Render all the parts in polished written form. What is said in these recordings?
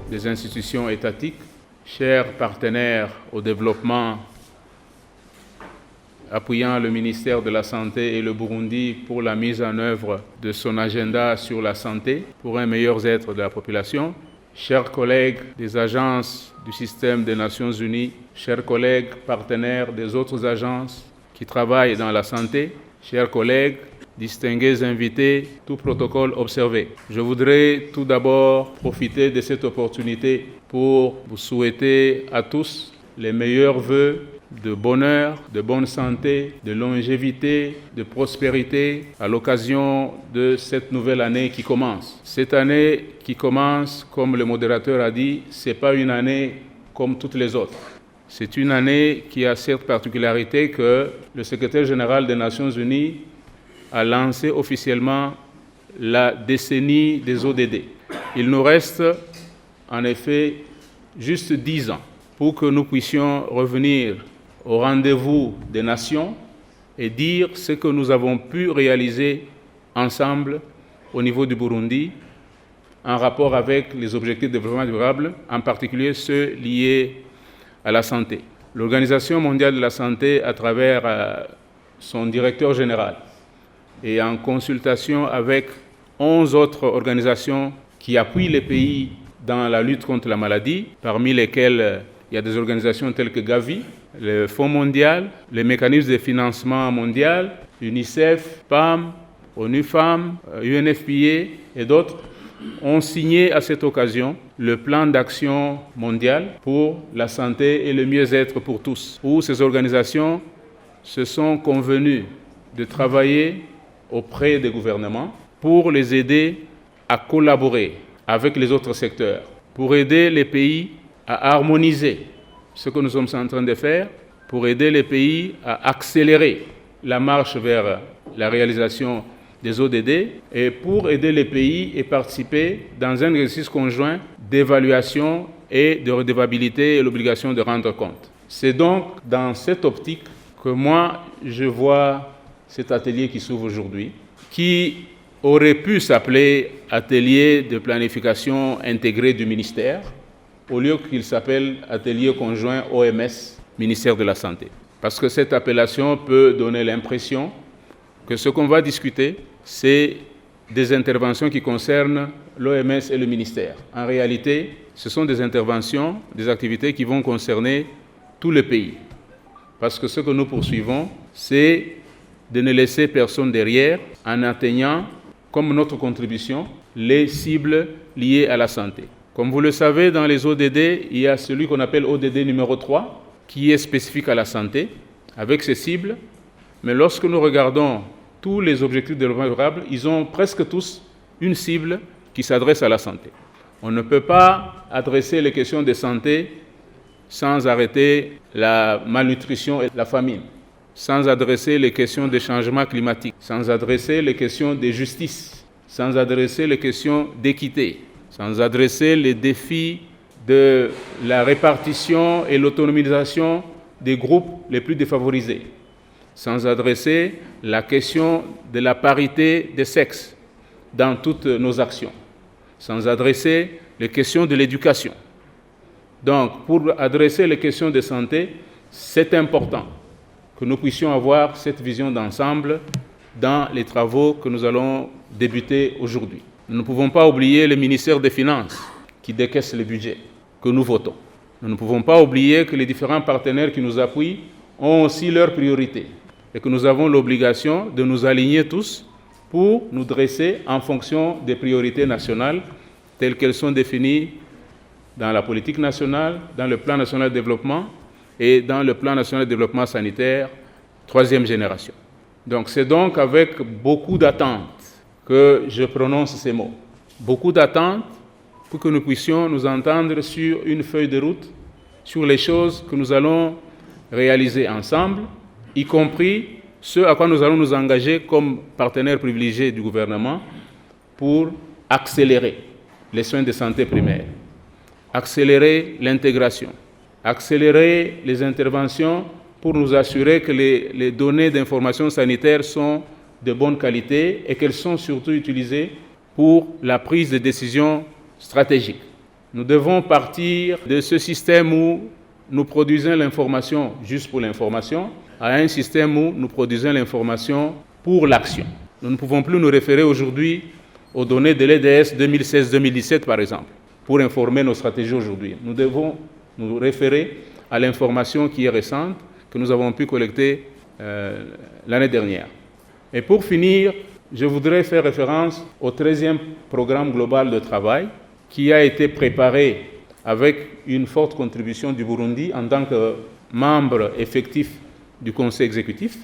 Des institutions étatiques, chers partenaires au développement, appuyant le ministère de la Santé et le Burundi pour la mise en œuvre de son agenda sur la santé pour un meilleur être de la population, chers collègues des agences du système des Nations Unies, chers collègues partenaires des autres agences qui travaillent dans la santé, chers collègues, distingués invités, tout protocole observé. Je voudrais tout d'abord profiter de cette opportunité pour vous souhaiter à tous les meilleurs vœux de bonheur, de bonne santé, de longévité, de prospérité à l'occasion de cette nouvelle année qui commence. Cette année qui commence, comme le modérateur a dit, ce n'est pas une année comme toutes les autres. C'est une année qui a cette particularité que le secrétaire général des Nations Unies a lancé officiellement la décennie des ODD. Il nous reste en effet juste 10 ans pour que nous puissions revenir au rendez-vous des nations et dire ce que nous avons pu réaliser ensemble au niveau du Burundi en rapport avec les objectifs de développement durable, en particulier ceux liés à la santé. L'Organisation mondiale de la santé, à travers son directeur général, et en consultation avec 11 autres organisations qui appuient les pays dans la lutte contre la maladie, parmi lesquelles il y a des organisations telles que Gavi, le Fonds mondial, le mécanisme de financement mondial, UNICEF, PAM, ONU Femmes, UNFPA et d'autres, ont signé à cette occasion le plan d'action mondial pour la santé et le mieux-être pour tous, où ces organisations se sont convenues de travailler auprès des gouvernements pour les aider à collaborer avec les autres secteurs, pour aider les pays à harmoniser ce que nous sommes en train de faire, pour aider les pays à accélérer la marche vers la réalisation des ODD et pour aider les pays à participer dans un exercice conjoint d'évaluation et de redevabilité et l'obligation de rendre compte. C'est donc dans cette optique que moi je vois cet atelier qui s'ouvre aujourd'hui, qui aurait pu s'appeler atelier de planification intégrée du ministère, au lieu qu'il s'appelle atelier conjoint OMS, ministère de la Santé. Parce que cette appellation peut donner l'impression que ce qu'on va discuter, c'est des interventions qui concernent l'OMS et le ministère. En réalité, ce sont des interventions, des activités qui vont concerner tout le pays. Parce que ce que nous poursuivons, c'est de ne laisser personne derrière en atteignant, comme notre contribution, les cibles liées à la santé. Comme vous le savez, dans les ODD, il y a celui qu'on appelle ODD numéro 3, qui est spécifique à la santé, avec ses cibles. Mais lorsque nous regardons tous les objectifs de développement durable, ils ont presque tous une cible qui s'adresse à la santé. On ne peut pas adresser les questions de santé sans arrêter la malnutrition et la famine, sans adresser les questions des changements climatiques, sans adresser les questions de justice, sans adresser les questions d'équité, sans adresser les défis de la répartition et l'autonomisation des groupes les plus défavorisés, sans adresser la question de la parité des sexes dans toutes nos actions, sans adresser les questions de l'éducation. Donc, pour adresser les questions de santé, c'est important que nous puissions avoir cette vision d'ensemble dans les travaux que nous allons débuter aujourd'hui. Nous ne pouvons pas oublier le ministère des Finances qui décaisse le budget que nous votons. Nous ne pouvons pas oublier que les différents partenaires qui nous appuient ont aussi leurs priorités et que nous avons l'obligation de nous aligner tous pour nous dresser en fonction des priorités nationales telles qu'elles sont définies dans la politique nationale, dans le plan national de développement et dans le plan national de développement sanitaire troisième génération. Donc c'est donc avec beaucoup d'attentes que je prononce ces mots. Beaucoup d'attentes pour que nous puissions nous entendre sur une feuille de route, sur les choses que nous allons réaliser ensemble, y compris ce à quoi nous allons nous engager comme partenaires privilégiés du gouvernement pour accélérer les soins de santé primaires, accélérer l'intégration, accélérer les interventions pour nous assurer que les données d'information sanitaire sont de bonne qualité et qu'elles sont surtout utilisées pour la prise de décisions stratégiques. Nous devons partir de ce système où nous produisons l'information juste pour l'information à un système où nous produisons l'information pour l'action. Nous ne pouvons plus nous référer aujourd'hui aux données de l'EDS 2016-2017 par exemple, pour informer nos stratégies aujourd'hui. Nous devons nous référer à l'information qui est récente, que nous avons pu collecter l'année dernière. Et pour finir, je voudrais faire référence au 13e programme global de travail qui a été préparé avec une forte contribution du Burundi en tant que membre effectif du Conseil exécutif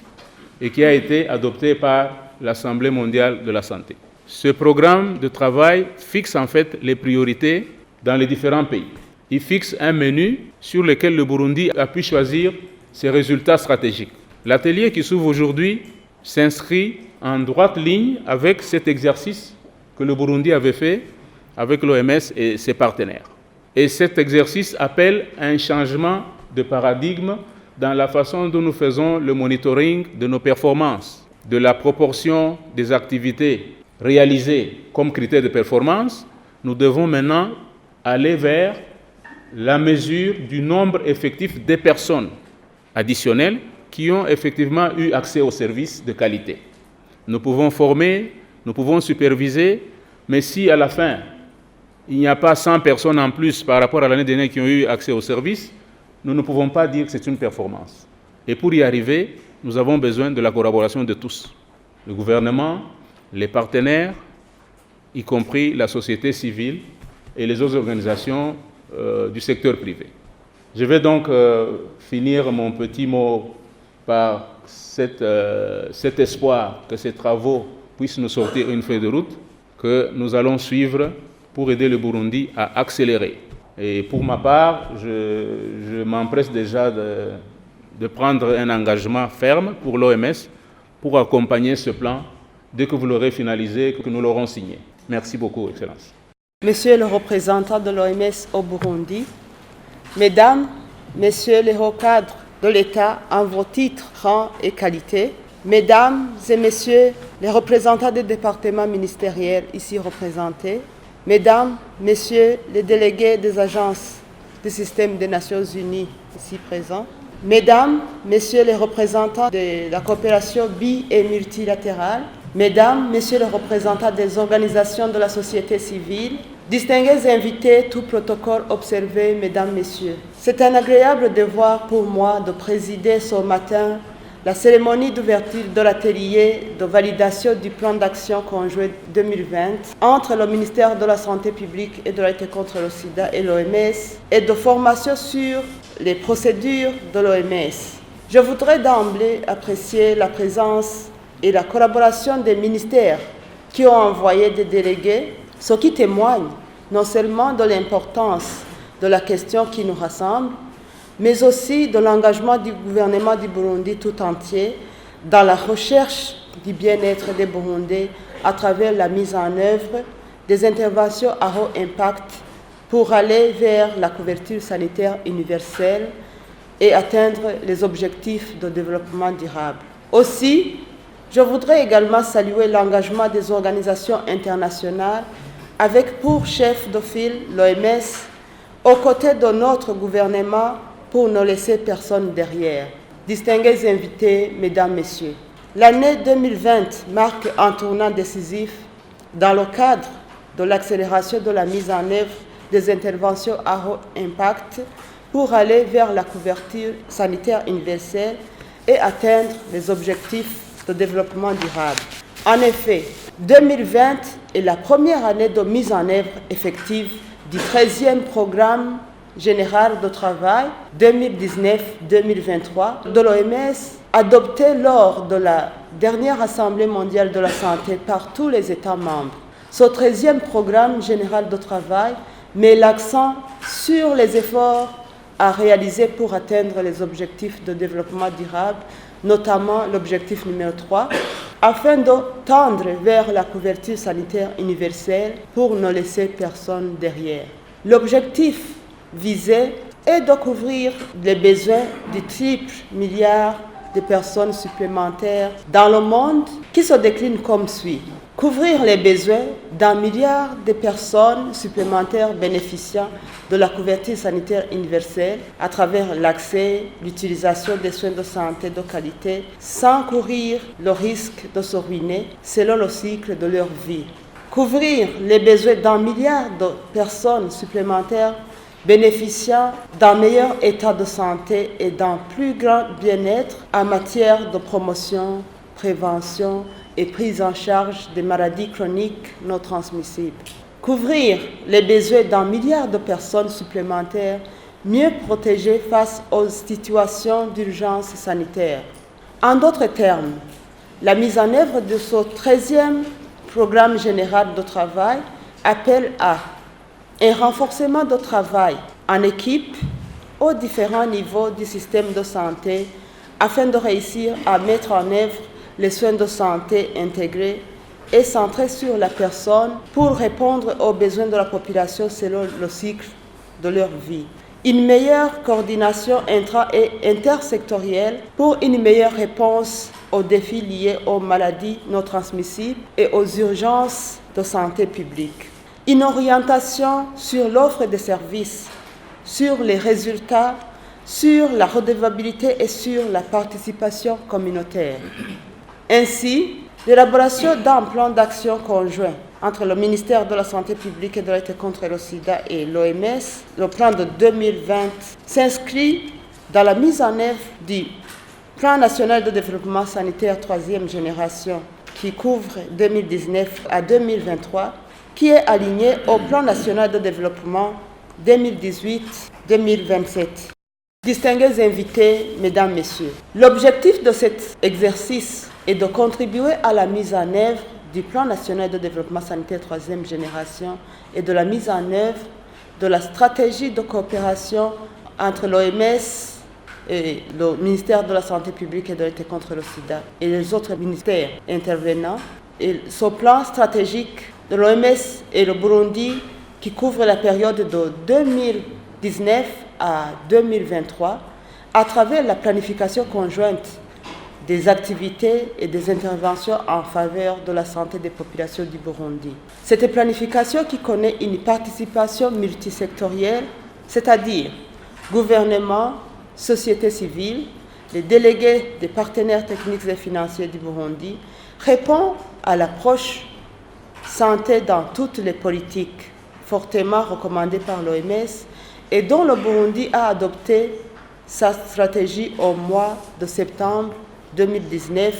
et qui a été adopté par l'Assemblée mondiale de la santé. Ce programme de travail fixe en fait les priorités dans les différents pays. Il fixe un menu sur lequel le Burundi a pu choisir ses résultats stratégiques. L'atelier qui s'ouvre aujourd'hui s'inscrit en droite ligne avec cet exercice que le Burundi avait fait avec l'OMS et ses partenaires. Et cet exercice appelle un changement de paradigme dans la façon dont nous faisons le monitoring de nos performances, de la proportion des activités réalisées comme critère de performance. Nous devons maintenant aller vers la mesure du nombre effectif des personnes additionnelles qui ont effectivement eu accès aux services de qualité. Nous pouvons former, nous pouvons superviser, mais si à la fin, il n'y a pas 100 personnes en plus par rapport à l'année dernière qui ont eu accès aux services, nous ne pouvons pas dire que c'est une performance. Et pour y arriver, nous avons besoin de la collaboration de tous. Le gouvernement, les partenaires, y compris la société civile et les autres organisations du secteur privé. Je vais donc finir mon petit mot par cet espoir que ces travaux puissent nous sortir une feuille de route que nous allons suivre pour aider le Burundi à accélérer. Et pour ma part, je m'empresse déjà de prendre un engagement ferme pour l'OMS pour accompagner ce plan dès que vous l'aurez finalisé, que nous l'aurons signé. Merci beaucoup, Excellence. Monsieur le représentant de l'OMS au Burundi, Mesdames, Messieurs les hauts cadres de l'État en vos titres, rang et qualité, Mesdames et Messieurs les représentants des départements ministériels ici représentés, Mesdames, Messieurs les délégués des agences du système des Nations Unies ici présents, Mesdames, Messieurs les représentants de la coopération bi- et multilatérale, Mesdames, Messieurs les représentants des organisations de la société civile, distingués invités, tout protocole observé, Mesdames, Messieurs. C'est un agréable devoir pour moi de présider ce matin la cérémonie d'ouverture de l'atelier de validation du plan d'action conjoint 2020 entre le ministère de la Santé publique et de la lutte contre le sida et l'OMS et de formation sur les procédures de l'OMS. Je voudrais d'emblée apprécier la présence et la collaboration des ministères qui ont envoyé des délégués, ce qui témoigne non seulement de l'importance de la question qui nous rassemble, mais aussi de l'engagement du gouvernement du Burundi tout entier dans la recherche du bien-être des Burundais à travers la mise en œuvre des interventions à haut impact pour aller vers la couverture sanitaire universelle et atteindre les objectifs de développement durable. Aussi, je voudrais également saluer l'engagement des organisations internationales avec pour chef de file l'OMS aux côtés de notre gouvernement pour ne laisser personne derrière. Distingués invités, Mesdames, Messieurs, l'année 2020 marque un tournant décisif dans le cadre de l'accélération de la mise en œuvre des interventions à haut impact pour aller vers la couverture sanitaire universelle et atteindre les objectifs de développement durable. En effet, 2020 est la première année de mise en œuvre effective du 13e programme général de travail 2019-2023 de l'OMS, adopté lors de la dernière Assemblée mondiale de la santé par tous les États membres. Ce 13e programme général de travail met l'accent sur les efforts à réaliser pour atteindre les objectifs de développement durable, notamment l'objectif numéro 3, afin de tendre vers la couverture sanitaire universelle pour ne laisser personne derrière. L'objectif visé est de couvrir les besoins du triple milliard de personnes supplémentaires dans le monde qui se décline comme suit. Couvrir les besoins d'1 milliard de personnes supplémentaires bénéficiant de la couverture sanitaire universelle à travers l'accès, l'utilisation des soins de santé de qualité sans courir le risque de se ruiner selon le cycle de leur vie. Couvrir les besoins d'1 milliard de personnes supplémentaires bénéficiant d'un meilleur état de santé et d'un plus grand bien-être en matière de promotion, prévention et prise en charge des maladies chroniques non transmissibles. Couvrir les besoins d'1 milliard de personnes supplémentaires mieux protégées face aux situations d'urgence sanitaire. En d'autres termes, la mise en œuvre de ce 13e programme général de travail appelle à un renforcement de travail en équipe aux différents niveaux du système de santé afin de réussir à mettre en œuvre les soins de santé intégrés et centrés sur la personne pour répondre aux besoins de la population selon le cycle de leur vie. Une meilleure coordination intra- et intersectorielle pour une meilleure réponse aux défis liés aux maladies non transmissibles et aux urgences de santé publique. Une orientation sur l'offre de services, sur les résultats, sur la redevabilité et sur la participation communautaire. Ainsi, l'élaboration d'un plan d'action conjoint entre le ministère de la Santé publique et de la lutte contre le sida et l'OMS, le plan de 2020 s'inscrit dans la mise en œuvre du Plan national de développement sanitaire 3e génération qui couvre 2019 à 2023, qui est aligné au Plan national de développement 2018-2027. Distingués invités, mesdames, messieurs, l'objectif de cet exercice est de contribuer à la mise en œuvre du Plan national de développement sanitaire 3e génération et de la mise en œuvre de la stratégie de coopération entre l'OMS et le ministère de la Santé publique et de la lutte contre le sida et les autres ministères intervenants. Et ce plan stratégique de l'OMS et le Burundi qui couvre la période de 2019 à 2023 à travers la planification conjointe des activités et des interventions en faveur de la santé des populations du Burundi. Cette planification qui connaît une participation multisectorielle, c'est-à-dire gouvernement, société civile, les délégués des partenaires techniques et financiers du Burundi, répond à l'approche santé dans toutes les politiques fortement recommandée par l'OMS et dont le Burundi a adopté sa stratégie au mois de septembre 2019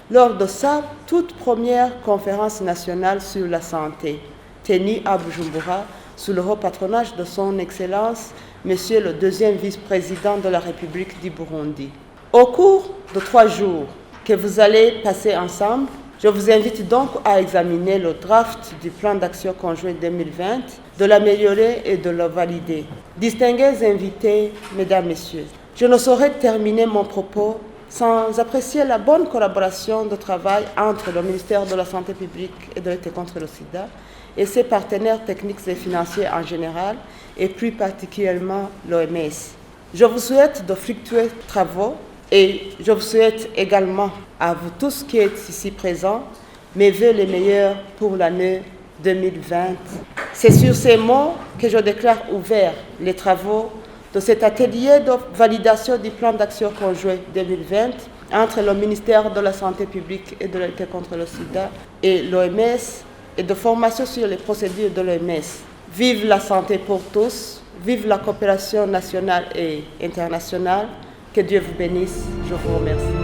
lors de sa toute première conférence nationale sur la santé, tenue à Bujumbura sous le haut patronage de son Excellence, Monsieur le deuxième vice-président de la République du Burundi. Au cours de 3 jours que vous allez passer ensemble, je vous invite donc à examiner le draft du plan d'action conjoint 2020, de l'améliorer et de le valider. Distingués invités, mesdames, messieurs, je ne saurais terminer mon propos sans apprécier la bonne collaboration de travail entre le ministère de la Santé publique et de la lutte contre le sida et ses partenaires techniques et financiers en général, et plus particulièrement l'OMS. Je vous souhaite de fructueux travaux et je vous souhaite également à vous tous qui êtes ici présents mes vœux les meilleurs pour l'année 2020. C'est sur ces mots que je déclare ouverts les travaux de cet atelier de validation du plan d'action conjoint 2020 entre le ministère de la Santé publique et de la lutte contre le sida et l'OMS et de formation sur les procédures de l'OMS. Vive la santé pour tous, vive la coopération nationale et internationale. Que Dieu vous bénisse. Je vous remercie.